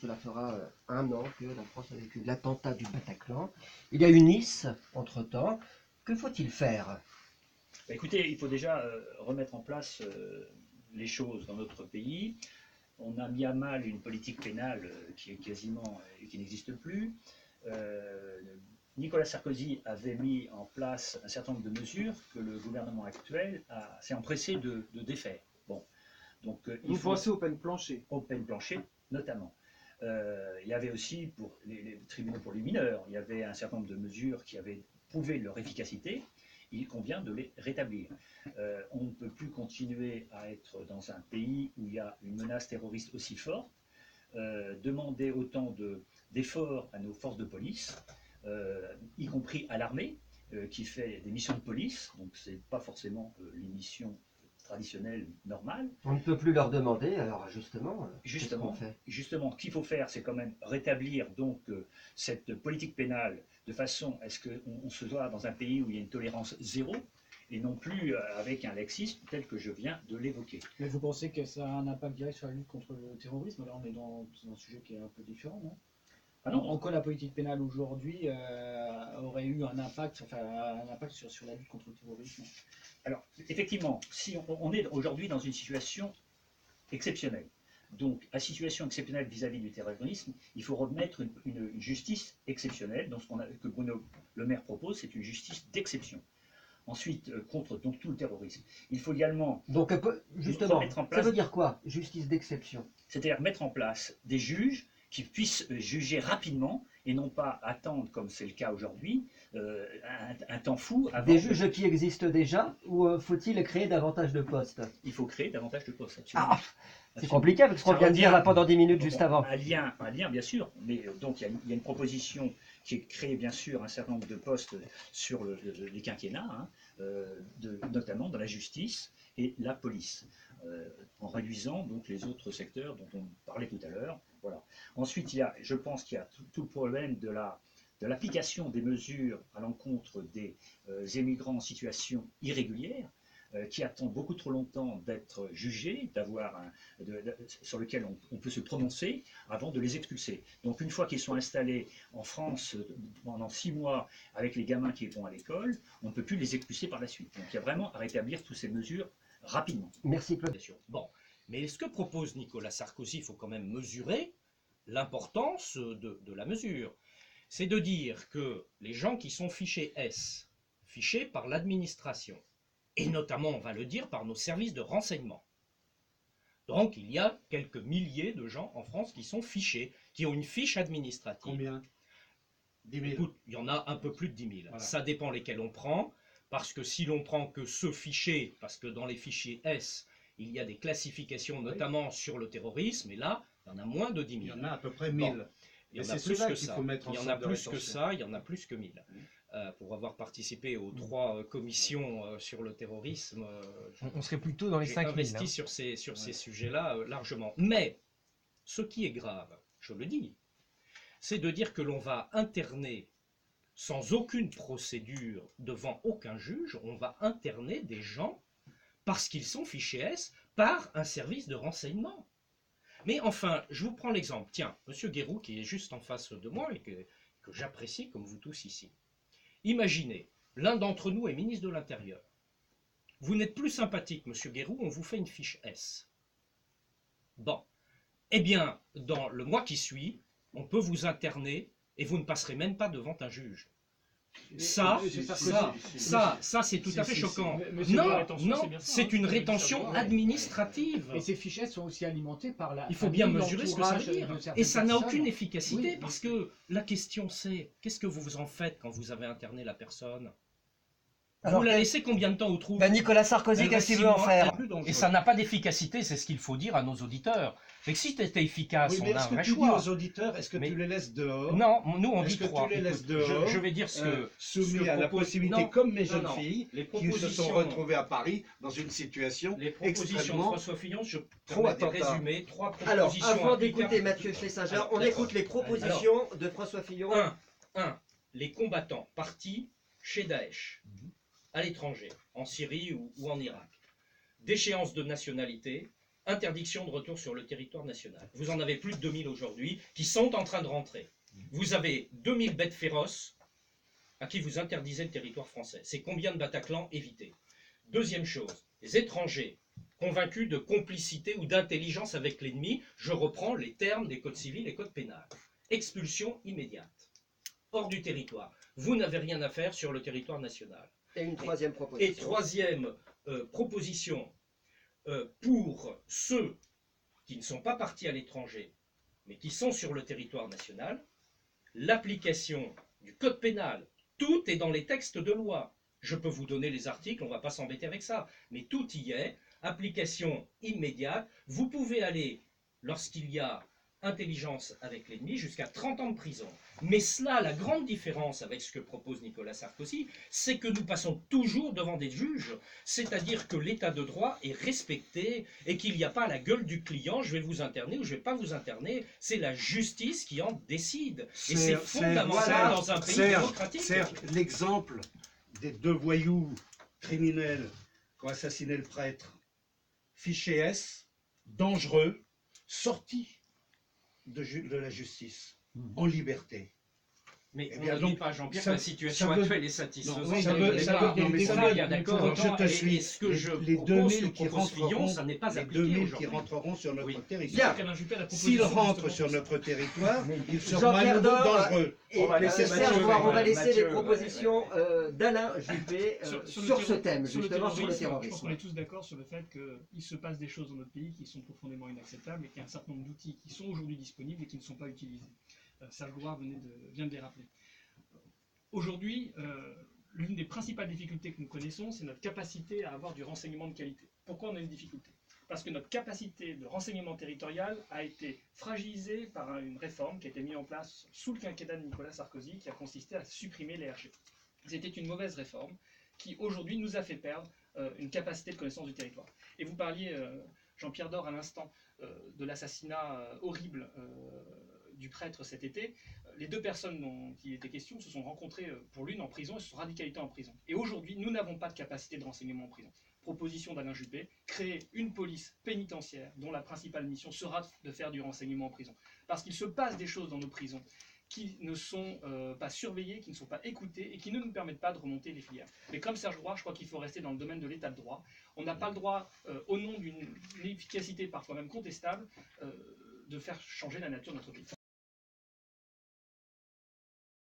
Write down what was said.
Cela fera 1 an que la France a vécu l'attentat du Bataclan. Il y a eu Nice entre-temps. Que faut-il faire? Bah, écoutez, il faut déjà remettre en place les choses dans notre pays. On a mis à mal une politique pénale qui est quasiment qui n'existe plus. Euh, Nicolas Sarkozy avait mis en place un certain nombre de mesures que le gouvernement actuel s'est empressé de défaire. Bon, donc Vous pensez aux peines planchées? Aux peines planchées, notamment. Il y avait aussi pour les tribunaux pour les mineurs, il y avait un certain nombre de mesures qui avaient prouvé leur efficacité. Il convient de les rétablir. On ne peut plus continuer à être dans un pays où il y a une menace terroriste aussi forte, demander autant d'efforts à nos forces de police, y compris à l'armée, qui fait des missions de police, donc ce n'est pas forcément les missions traditionnelles, normales. On ne peut plus leur demander, alors justement, Justement, ce qu'il faut faire, c'est quand même rétablir donc cette politique pénale de façon à ce qu'on se voit dans un pays où il y a une tolérance zéro, et non plus avec un laxisme tel que je viens de l'évoquer. Mais vous pensez que ça a un impact direct sur la lutte contre le terrorisme? Là, on est dans un sujet qui est un peu différent, non? Ah non. En quoi la politique pénale aujourd'hui aurait eu un impact, sur la lutte contre le terrorisme? Alors, effectivement, si on est aujourd'hui dans une situation exceptionnelle, donc à situation exceptionnelle vis-à-vis du terrorisme, il faut remettre une justice exceptionnelle. Donc, que Bruno Le Maire propose, c'est une justice d'exception. Ensuite, contre donc, tout le terrorisme. Il faut également donc, justement, mettre en place, ça veut dire quoi, justice d'exception? C'est-à-dire mettre en place des juges qui puissent juger rapidement et non pas attendre, comme c'est le cas aujourd'hui, un temps fou. Des juges qui existent déjà, ou faut-il créer davantage de postes? Il faut créer davantage de postes, absolument. Ah, c'est compliqué avec ce qu'on vient de dire là pendant 10 minutes juste avant. Un lien bien sûr, mais donc il y a une proposition qui est créée bien sûr un certain nombre de postes sur les quinquennats, notamment dans la justice et la police, en réduisant donc les autres secteurs dont on parlait tout à l'heure. Voilà. Ensuite, je pense qu'il y a tout le problème de l'application des mesures à l'encontre des émigrants en situation irrégulière, qui attendent beaucoup trop longtemps d'être jugés, sur lequel on peut se prononcer avant de les expulser. Donc une fois qu'ils sont installés en France pendant 6 mois avec les gamins qui vont à l'école, on ne peut plus les expulser par la suite. Donc il y a vraiment à rétablir toutes ces mesures rapidement. Merci Claude. Bon, mais ce que propose Nicolas Sarkozy, il faut quand même mesurer l'importance de la mesure. C'est de dire que les gens qui sont fichés S, fichés par l'administration, et notamment, on va le dire, par nos services de renseignement. Donc, il y a quelques milliers de gens en France qui sont fichés, qui ont une fiche administrative. Combien? 10 000. Écoute, il y en a un peu plus de 10 000. Voilà. Ça dépend lesquels on prend, parce que si l'on prend que ceux fichés, parce que dans les fichiers S, il y a des classifications, notamment sur le terrorisme, et là, il y en a moins de 10 000. Il y en a à peu près 1000. Bon. Il y en a plus que ça. Il y en a plus que ça, il y en a plus que 1000. Pour avoir participé aux 3 commissions sur le terrorisme, on serait plutôt dans les 5 000. Investi sur ces sujets-là largement. Mais ce qui est grave, je le dis, c'est de dire que l'on va interner sans aucune procédure devant aucun juge, on va interner des gens parce qu'ils sont fichés S par un service de renseignement. Mais enfin, je vous prends l'exemple. Tiens, M. Guéroult, qui est juste en face de moi et que j'apprécie comme vous tous ici. Imaginez, l'un d'entre nous est ministre de l'Intérieur. Vous n'êtes plus sympathique, M. Guéroult, on vous fait une fiche S. Bon. Eh bien, dans le mois qui suit, on peut vous interner et vous ne passerez même pas devant un juge. Ça, c'est tout à fait choquant. Non, c'est une rétention administrative. Et ces fichettes sont aussi alimentées par la... Il faut bien mesurer ce que ça veut dire. Et ça n'a aucune efficacité, parce que la question c'est, qu'est-ce que vous en faites quand vous avez interné la personne? Vous la laissez combien de temps au trou? Nicolas Sarkozy, qu'est-ce qu'il veut en faire? Et ça n'a pas d'efficacité, c'est ce qu'il faut dire à nos auditeurs. Mais que si tu étais efficace, on a un vrai choix. Est-ce que tu dis aux auditeurs, est-ce que tu les laisses dehors? Non, nous on dit 3. Est-ce que tu les laisses dehors? Je vais dire ce que... soumis à la possibilité, comme mes jeunes filles, qui se sont retrouvées à Paris dans une situation extrêmement... François Fillon, je permets de résumer 3 propositions. Alors, avant d'écouter Mathieu Schlesinger, on écoute les propositions de François Fillon. 1. Les combattants partis chez Daesh, à l'étranger, en Syrie ou en Irak. Déchéance de nationalité, interdiction de retour sur le territoire national. Vous en avez plus de 2000 aujourd'hui qui sont en train de rentrer. Vous avez 2000 bêtes féroces à qui vous interdisez le territoire français. C'est combien de Bataclan évités? Deuxième chose, les étrangers convaincus de complicité ou d'intelligence avec l'ennemi, je reprends les termes des codes civils et codes pénals. Expulsion immédiate, hors du territoire. Vous n'avez rien à faire sur le territoire national. Et une troisième proposition. Et troisième proposition, pour ceux qui ne sont pas partis à l'étranger, mais qui sont sur le territoire national, l'application du code pénal, tout est dans les textes de loi. Je peux vous donner les articles, on ne va pas s'embêter avec ça, mais tout y est, application immédiate. Vous pouvez aller, lorsqu'il y a intelligence avec l'ennemi, jusqu'à 30 ans de prison. Mais cela, la grande différence avec ce que propose Nicolas Sarkozy, c'est que nous passons toujours devant des juges, c'est-à-dire que l'état de droit est respecté et qu'il n'y a pas la gueule du client, je vais vous interner ou je ne vais pas vous interner, c'est la justice qui en décide. Et c'est fondamental dans un pays démocratique. L'exemple des 2 voyous criminels qui ont assassiné le prêtre, fiché S, dangereux, sortis de la justice, en liberté. Mais eh on bien, ne donc, dit pas, Jean-Pierre, que ça- la situation ça veut- actuelle est satisfaisante. Non, ça veut- ça veut- non, mais ça veut- il y a d'accord. je te suis. Et ce que je Les propose, 2000 que qui propose Fillon, rentreront, ça n'est pas les appliqué 2000 qui aujourd'hui. rentreront sur notre Oui. territoire. Alain Juppé, la S'ils proposition, rentrent justement, sur c'est ça. notre territoire, ils seront Jean-Pierre à nouveau Dor, dangereux. Et On va le laisser Serge, Mathieu, on va laisser Mathieu, les propositions d'Alain Juppé sur ce thème, justement sur le Je pense terrorisme. qu'on est tous d'accord sur le fait qu'il se passe des choses dans notre pays qui sont profondément inacceptables et qu'il y a un certain nombre d'outils qui sont aujourd'hui disponibles et qui ne sont pas utilisés. Serge Gouard vient de les rappeler. Aujourd'hui, l'une des principales difficultés que nous connaissons, c'est notre capacité à avoir du renseignement de qualité. Pourquoi on a une difficulté? Parce que notre capacité de renseignement territorial a été fragilisée par une réforme qui a été mise en place sous le quinquennat de Nicolas Sarkozy, qui a consisté à supprimer les RG. C'était une mauvaise réforme qui, aujourd'hui, nous a fait perdre une capacité de connaissance du territoire. Et vous parliez, Jean-Pierre Dor, à l'instant, de l'assassinat horrible du prêtre cet été. Les 2 personnes dont il était question se sont rencontrées pour l'une en prison et se sont radicalisées en prison. Et aujourd'hui, nous n'avons pas de capacité de renseignement en prison. Proposition d'Alain Juppé, créer une police pénitentiaire dont la principale mission sera de faire du renseignement en prison. Parce qu'il se passe des choses dans nos prisons qui ne sont pas surveillées, qui ne sont pas écoutées et qui ne nous permettent pas de remonter les filières. Mais comme Serge Gouard, je crois qu'il faut rester dans le domaine de l'état de droit. On n'a pas le droit, au nom d'une efficacité parfois même contestable, de faire changer la nature de notre pays.